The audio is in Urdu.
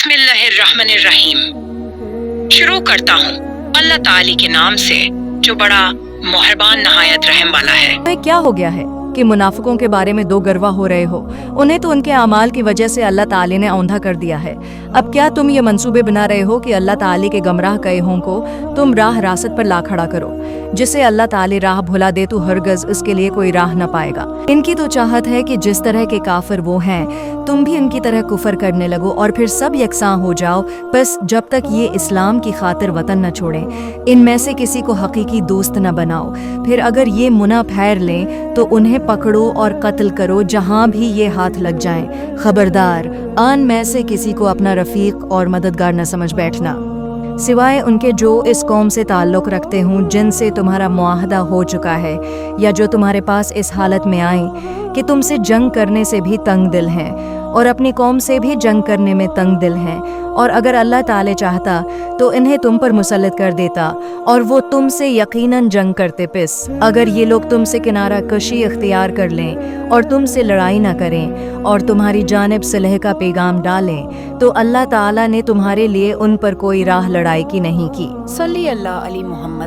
بسم اللہ الرحمن الرحیم۔ شروع کرتا ہوں اللہ تعالی کے نام سے جو بڑا مہربان نہایت رحم والا ہے۔ کیا ہو گیا ہے کہ منافقوں کے بارے میں دو گروا ہو رہے ہو؟ انہیں تو ان کے اعمال کی وجہ سے اللہ تعالی نے اوندھا کر دیا ہے۔ اب کیا تم یہ منصوبے بنا رہے ہو کہ اللہ تعالی کے گمراہ کئےہوں کو تم راہ راست پر لا کھڑا کرو؟ جسے اللہ تعالی راہ بھلا دے تو ہرگز اس کے لیے کوئی راہ نہ پائے گا۔ ان کی تو چاہت ہے کہ جس طرح کے کافر وہ ہیں تم بھی ان کی طرح کفر کرنے لگو اور پھر سب یکساں ہو جاؤ، بس جب تک یہ اسلام کی خاطر وطن نہ چھوڑیں۔ ان میں سے کسی کو حقیقی دوست نہ بناؤ، پھر اگر یہ منہ پھیر لیں تو انہیں پکڑو اور قتل کرو جہاں بھی یہ ہاتھ لگ جائیں۔ خبردار، آن میں سے کسی کو اپنا رفیق اور مددگار نہ سمجھ بیٹھنا، سوائے ان کے جو اس قوم سے تعلق رکھتے ہوں جن سے تمہارا معاہدہ ہو چکا ہے، یا جو تمہارے پاس اس حالت میں آئیں کہ تم سے جنگ کرنے سے بھی تنگ دل ہیں اور اپنی قوم سے بھی جنگ کرنے میں تنگ دل ہیں، اور اگر اللہ تعالی چاہتا تو انہیں تم پر مسلط کر دیتا اور وہ تم سے یقیناً جنگ کرتے۔ پس اگر یہ لوگ تم سے کنارہ کشی اختیار کر لیں اور تم سے لڑائی نہ کریں اور تمہاری جانب صلح کا پیغام ڈالیں تو اللہ تعالی نے تمہارے لیے ان پر کوئی راہ لڑائی کی نہیں کی۔ صلی اللہ علی محمد۔